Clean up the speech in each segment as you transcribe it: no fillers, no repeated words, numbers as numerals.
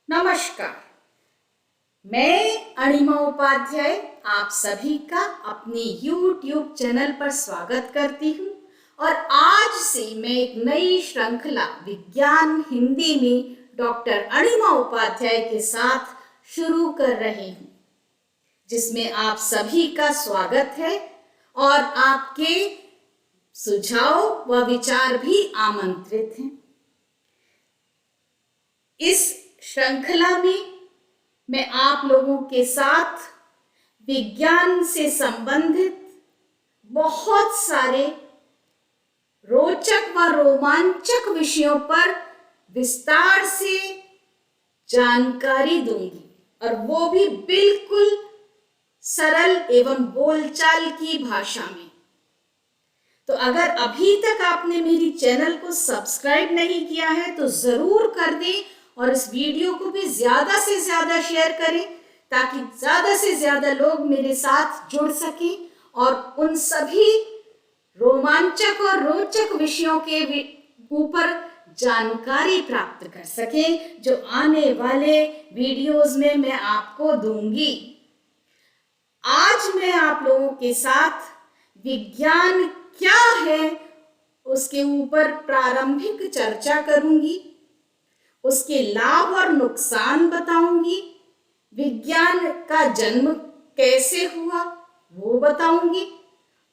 नमस्कार। मैं अणिमा उपाध्याय आप सभी का अपने YouTube चैनल पर स्वागत करती हूँ और आज से मैं एक नई श्रृंखला विज्ञान हिंदी में डॉक्टर अणिमा उपाध्याय के साथ शुरू कर रही हूँ, जिसमें आप सभी का स्वागत है और आपके सुझाव व विचार भी आमंत्रित हैं। इस श्रृंखला में मैं आप लोगों के साथ विज्ञान से संबंधित बहुत सारे रोचक व रोमांचक विषयों पर विस्तार से जानकारी दूंगी और वो भी बिल्कुल सरल एवं बोलचाल की भाषा में। तो अगर अभी तक आपने मेरी चैनल को सब्सक्राइब नहीं किया है तो जरूर कर दें और इस वीडियो को भी ज्यादा से ज्यादा शेयर करें ताकि ज्यादा से ज्यादा लोग मेरे साथ जुड़ सकें और उन सभी रोमांचक और रोचक विषयों के ऊपर जानकारी प्राप्त कर सकें जो आने वाले वीडियोस में मैं आपको दूंगी। आज मैं आप लोगों के साथ विज्ञान क्या है उसके ऊपर प्रारंभिक चर्चा करूंगी, उसके लाभ और नुकसान बताऊंगी, विज्ञान का जन्म कैसे हुआ वो बताऊंगी।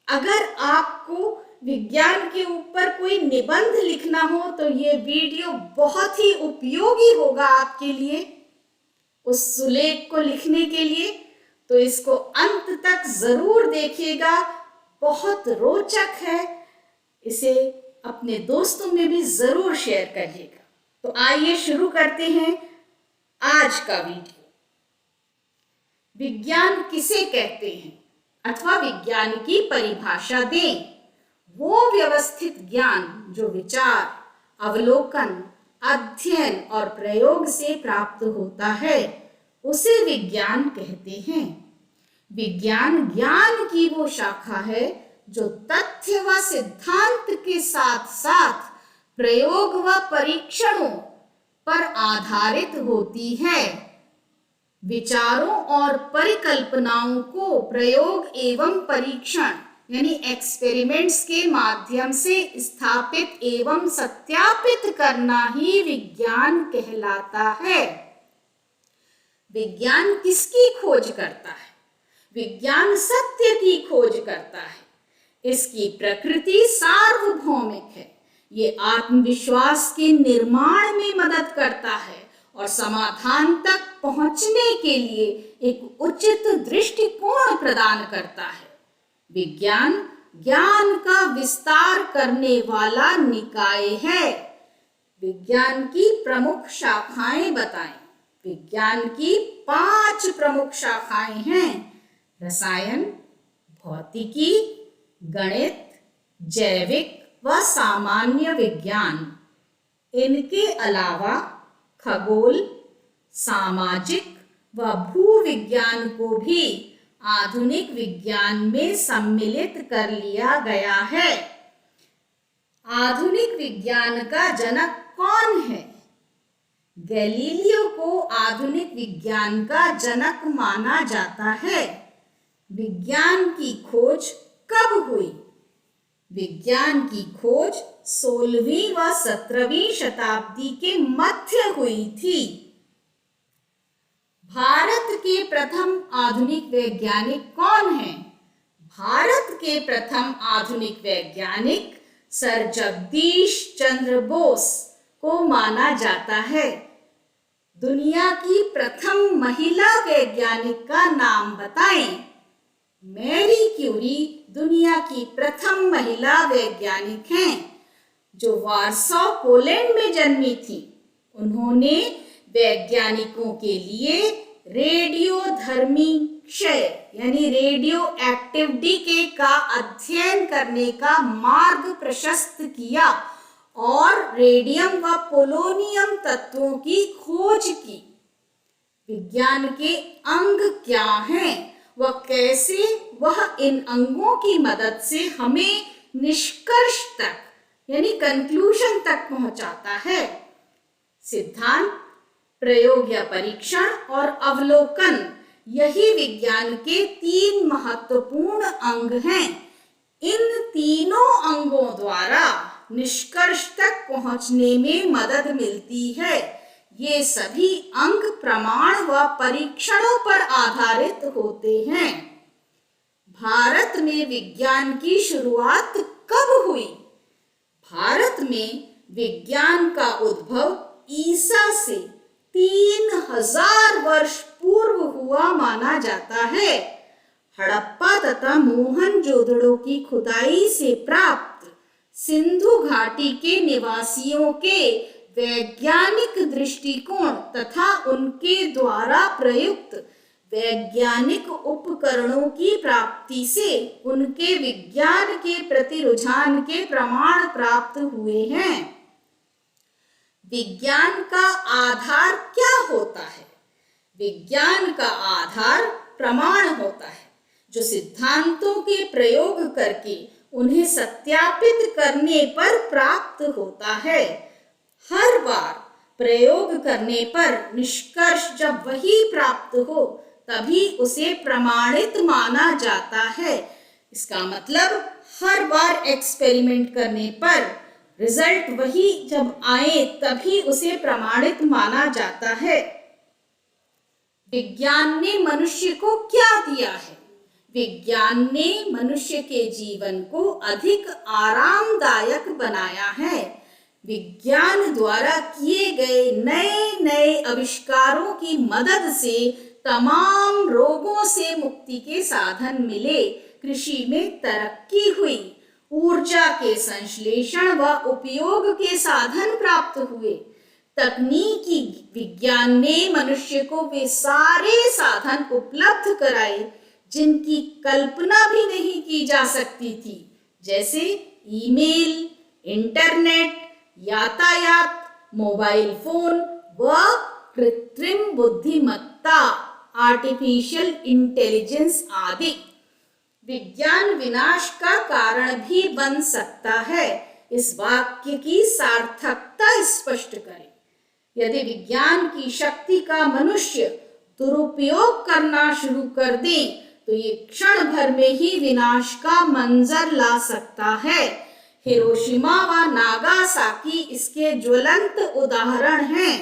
अगर आपको विज्ञान के ऊपर कोई निबंध लिखना हो तो ये वीडियो बहुत ही उपयोगी होगा आपके लिए उस सुलेख को लिखने के लिए, तो इसको अंत तक जरूर देखिएगा। बहुत रोचक है, इसे अपने दोस्तों में भी जरूर शेयर करिएगा। तो आइए शुरू करते हैं आज का वीडियो। विज्ञान किसे कहते हैं अथवा विज्ञान की परिभाषा दें। वो व्यवस्थित ज्ञान जो विचार, अवलोकन, अध्ययन और प्रयोग से प्राप्त होता है उसे विज्ञान कहते हैं। विज्ञान ज्ञान की वो शाखा है जो तथ्य व सिद्धांत के साथ साथ प्रयोग व परीक्षणों पर आधारित होती है। विचारों और परिकल्पनाओं को प्रयोग एवं परीक्षण यानी एक्सपेरिमेंट्स के माध्यम से स्थापित एवं सत्यापित करना ही विज्ञान कहलाता है। विज्ञान किसकी खोज करता है? विज्ञान सत्य की खोज करता है। इसकी प्रकृति सार्वभौमिक है। ये आत्मविश्वास के निर्माण में मदद करता है और समाधान तक पहुंचने के लिए एक उचित दृष्टिकोण प्रदान करता है। विज्ञान ज्ञान का विस्तार करने वाला निकाय है। विज्ञान की प्रमुख शाखाएं बताएं। विज्ञान की 5 प्रमुख शाखाएं हैं: रसायन, भौतिकी, गणित, जैविक व सामान्य विज्ञान। इनके अलावा खगोल, सामाजिक व भूविज्ञान को भी आधुनिक विज्ञान में सम्मिलित कर लिया गया है। आधुनिक विज्ञान का जनक कौन है? गैलीलियो को आधुनिक विज्ञान का जनक माना जाता है। विज्ञान की खोज कब हुई? विज्ञान की खोज 16वीं व 17वीं शताब्दी के मध्य हुई थी। भारत के प्रथम आधुनिक वैज्ञानिक कौन हैं? भारत के प्रथम आधुनिक वैज्ञानिक सर जगदीश चंद्र बोस को माना जाता है। दुनिया की प्रथम महिला वैज्ञानिक का नाम बताएं। मैरी क्यूरी दुनिया की प्रथम महिला वैज्ञानिक हैं जो वार्सो, पोलैंड में जन्मी थी। उन्होंने वैज्ञानिकों के लिए रेडियोधर्मी क्षय यानी रेडियो एक्टिविटी का अध्ययन करने का मार्ग प्रशस्त किया और रेडियम व पोलोनियम तत्वों की खोज की। विज्ञान के अंग क्या हैं व कैसे वह इन अंगों की मदद से हमें निष्कर्ष तक यानी कंक्लूजन तक पहुंचाता है। सिद्धांत, प्रयोग या परीक्षण और अवलोकन, यही विज्ञान के 3 महत्वपूर्ण अंग हैं। इन तीनों अंगों द्वारा निष्कर्ष तक पहुंचने में मदद मिलती है। ये सभी अंग प्रमाण व परीक्षणों पर आधारित होते हैं। भारत में विज्ञान की शुरुआत कब हुई? भारत में विज्ञान का उद्भव ईसा से 3000 वर्ष पूर्व हुआ माना जाता है। हड़प्पा तथा मोहनजोदड़ो की खुदाई से प्राप्त सिंधु घाटी के निवासियों के वैज्ञानिक दृष्टिकोण तथा उनके द्वारा प्रयुक्त वैज्ञानिक उपकरणों की प्राप्ति से उनके विज्ञान के प्रति रुझान के प्रमाण प्राप्त हुए हैं। विज्ञान का आधार क्या होता है? विज्ञान का आधार प्रमाण होता है, जो सिद्धांतों के प्रयोग करके उन्हें सत्यापित करने पर प्राप्त होता है। हर बार प्रयोग करने पर निष्कर्ष जब वही प्राप्त हो, तभी उसे प्रमाणित माना जाता है। इसका मतलब हर बार एक्सपेरिमेंट करने पर रिजल्ट वही जब आए, तभी उसे प्रमाणित माना जाता है। विज्ञान ने मनुष्य को क्या दिया है? विज्ञान ने मनुष्य के जीवन को अधिक आरामदायक बनाया है। विज्ञान द्वारा किए गए नए नए आविष्कारों की मदद से तमाम रोगों से मुक्ति के साधन मिले, कृषि में तरक्की हुई, ऊर्जा के संश्लेषण व उपयोग के साधन प्राप्त हुए। तकनीकी विज्ञान ने मनुष्य को वे सारे साधन उपलब्ध कराए जिनकी कल्पना भी नहीं की जा सकती थी, जैसे ईमेल, इंटरनेट, यातायात, मोबाइल फोन व कृत्रिम बुद्धिमत्ता, आर्टिफिशियल इंटेलिजेंस आदि। विज्ञान विनाश का कारण भी बन सकता है। इस वाक्य की सार्थकता स्पष्ट करें। यदि विज्ञान की शक्ति का मनुष्य दुरुपयोग करना शुरू कर दे, तो ये क्षण भर में ही विनाश का मंजर ला सकता है। हिरोशिमा व नागासाकी इसके ज्वलंत उदाहरण हैं।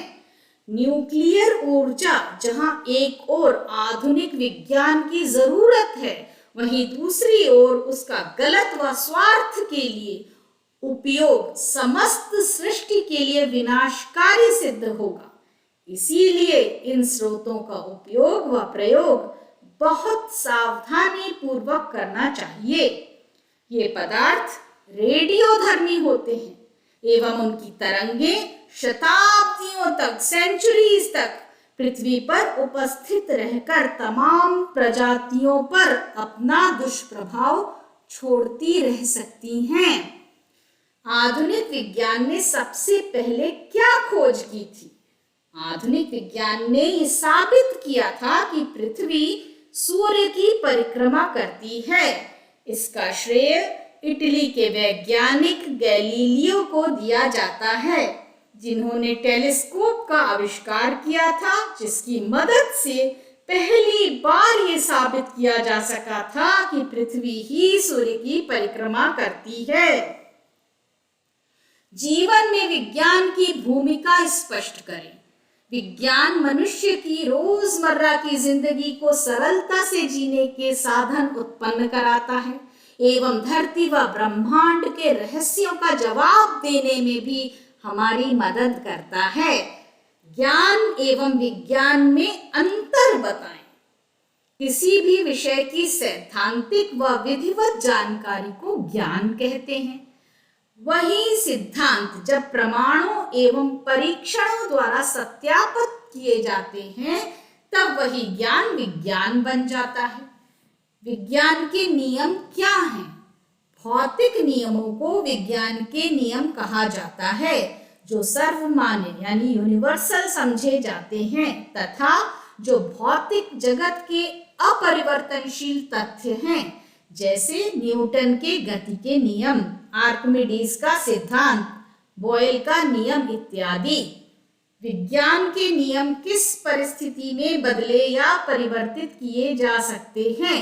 न्यूक्लियर ऊर्जा जहां एक ओर आधुनिक विज्ञान की जरूरत है, वहीं दूसरी ओर उसका गलत व स्वार्थ के लिए उपयोग समस्त सृष्टि के लिए विनाशकारी सिद्ध होगा। इसीलिए इन स्रोतों का उपयोग व प्रयोग बहुत सावधानी पूर्वक करना चाहिए। ये पदार्थ रेडियोधर्मी होते हैं एवं उनकी तरंगें शताब्दियों तक, सेंचुरीज तक पृथ्वी पर उपस्थित रहकर तमाम प्रजातियों पर अपना दुष्प्रभाव छोड़ती रह सकती हैं। आधुनिक विज्ञान ने सबसे पहले क्या खोज की थी? आधुनिक विज्ञान ने यह साबित किया था कि पृथ्वी सूर्य की परिक्रमा करती है। इसका श्रेय इटली के वैज्ञानिक गैलीलियो को दिया जाता है, जिन्होंने टेलीस्कोप का आविष्कार किया था, जिसकी मदद से पहली बार ये साबित किया जा सका था कि पृथ्वी ही सूर्य की परिक्रमा करती है। जीवन में विज्ञान की भूमिका स्पष्ट करें। विज्ञान मनुष्य की रोजमर्रा की जिंदगी को सरलता से जीने के साधन उत्पन्न कराता है एवं धरती व ब्रह्मांड के रहस्यों का जवाब देने में भी हमारी मदद करता है। ज्ञान एवं विज्ञान में अंतर बताएं। किसी भी विषय की सैद्धांतिक व विधिवत जानकारी को ज्ञान कहते हैं। वही सिद्धांत जब प्रमाणों एवं परीक्षणों द्वारा सत्यापित किए जाते हैं, तब वही ज्ञान विज्ञान बन जाता है। विज्ञान के नियम क्या हैं? भौतिक नियमों को विज्ञान के नियम कहा जाता है, जो सर्वमान्य यानी यूनिवर्सल समझे जाते हैं तथा जो भौतिक जगत के अपरिवर्तनशील तथ्य हैं, जैसे न्यूटन के गति के नियम, आर्किमिडीज का सिद्धांत, बॉयल का नियम इत्यादि। विज्ञान के नियम किस परिस्थिति में बदले या परिवर्तित किए जा सकते हैं?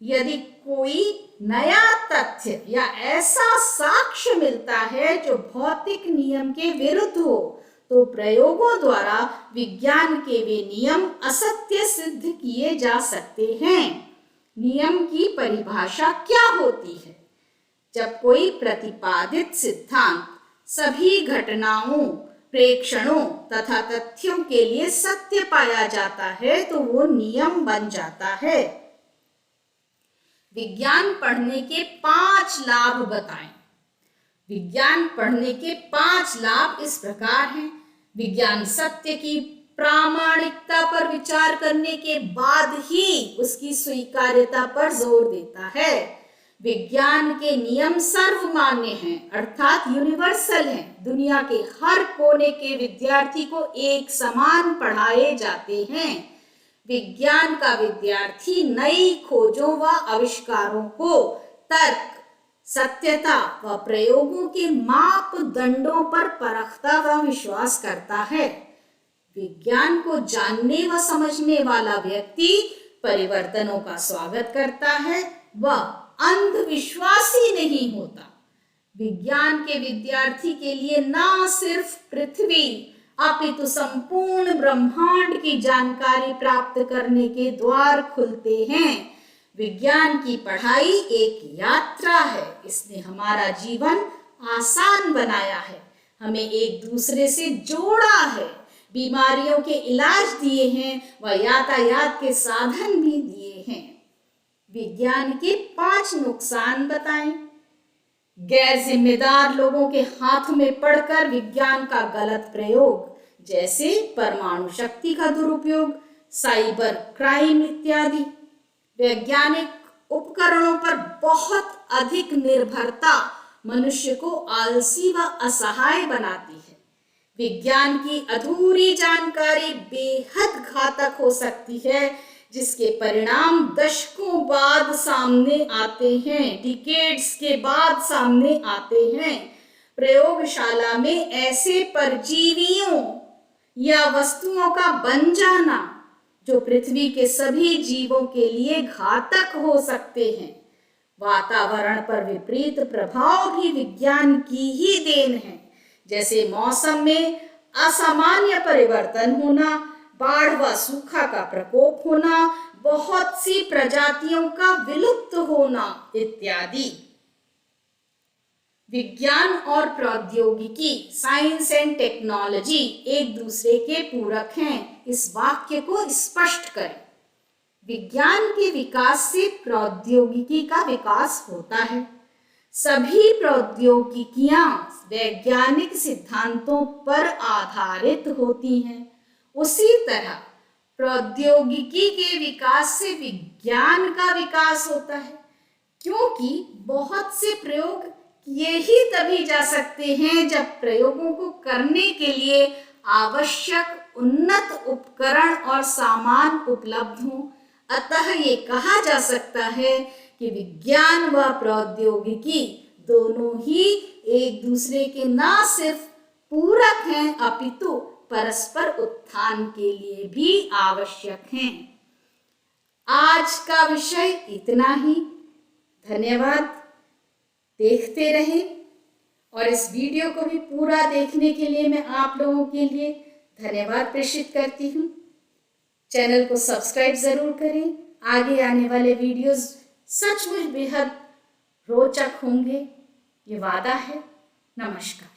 यदि कोई नया तथ्य या ऐसा साक्ष्य मिलता है जो भौतिक नियम के विरुद्ध हो, तो प्रयोगों द्वारा विज्ञान के वे नियम असत्य सिद्ध किए जा सकते हैं। नियम की परिभाषा क्या होती है? जब कोई प्रतिपादित सिद्धांत सभी घटनाओं, प्रेक्षणों तथा तथ्यों के लिए सत्य पाया जाता है तो वो नियम बन जाता है। विज्ञान पढ़ने के 5 लाभ बताएं। विज्ञान पढ़ने के 5 लाभ इस प्रकार हैं। विज्ञान सत्य की प्रामाणिकता पर विचार करने के बाद ही उसकी स्वीकार्यता पर जोर देता है। विज्ञान के नियम सर्वमान्य हैं, अर्थात यूनिवर्सल हैं। दुनिया के हर कोने के विद्यार्थी को एक समान पढ़ाए जाते हैं। विज्ञान का विद्यार्थी नई खोजों व आविष्कारों को तर्क, सत्यता व प्रयोगों के मापदंडों पर परखता व विश्वास करता है। विज्ञान को जानने व समझने वाला व्यक्ति परिवर्तनों का स्वागत करता है व अंधविश्वासी नहीं होता। विज्ञान के विद्यार्थी के लिए न सिर्फ पृथ्वी अपितु संपूर्ण ब्रह्मांड की जानकारी प्राप्त करने के द्वार खुलते हैं। विज्ञान की पढ़ाई एक यात्रा है। इसने हमारा जीवन आसान बनाया है, हमें एक दूसरे से जोड़ा है, बीमारियों के इलाज दिए हैं व यातायात के साधन भी दिए हैं। विज्ञान के 5 नुकसान बताएं। गैर जिम्मेदार लोगों के हाथ में पड़कर विज्ञान का गलत प्रयोग, जैसे परमाणु शक्ति का दुरुपयोग, साइबर क्राइम इत्यादि। वैज्ञानिक उपकरणों पर बहुत अधिक निर्भरता मनुष्य को आलसी व असहाय बनाती है। विज्ञान की अधूरी जानकारी बेहद घातक हो सकती है, जिसके परिणाम दशकों बाद सामने आते हैं, डिकेड्स के बाद सामने आते हैं। प्रयोगशाला में ऐसे परजीवियों या वस्तुओं का बन जाना जो पृथ्वी के सभी जीवों के लिए घातक हो सकते हैं। वातावरण पर विपरीत प्रभाव भी विज्ञान की ही देन है, जैसे मौसम में असामान्य परिवर्तन होना, बाढ़ व सूखा का प्रकोप होना, बहुत सी प्रजातियों का विलुप्त होना इत्यादि। विज्ञान और प्रौद्योगिकी, साइंस एंड टेक्नोलॉजी एक दूसरे के पूरक हैं। इस वाक्य को स्पष्ट करें। विज्ञान के विकास से प्रौद्योगिकी का विकास होता है। सभी प्रौद्योगिकियां वैज्ञानिक सिद्धांतों पर आधारित होती हैं। उसी तरह प्रौद्योगिकी के विकास से विज्ञान का विकास होता है, क्योंकि बहुत से प्रयोग किए ही तभी जा सकते हैं जब प्रयोगों को करने के लिए आवश्यक उन्नत उपकरण और सामान उपलब्ध हों। अतः ये कहा जा सकता है कि विज्ञान व प्रौद्योगिकी दोनों ही एक दूसरे के न सिर्फ पूरक हैं अपितु परस्पर उत्थान के लिए भी आवश्यक हैं। आज का विषय इतना ही। धन्यवाद। देखते रहें और इस वीडियो को भी पूरा देखने के लिए मैं आप लोगों के लिए धन्यवाद प्रेषित करती हूँ। चैनल को सब्सक्राइब जरूर करें। आगे आने वाले वीडियोस सचमुच बेहद रोचक होंगे, ये वादा है। नमस्कार।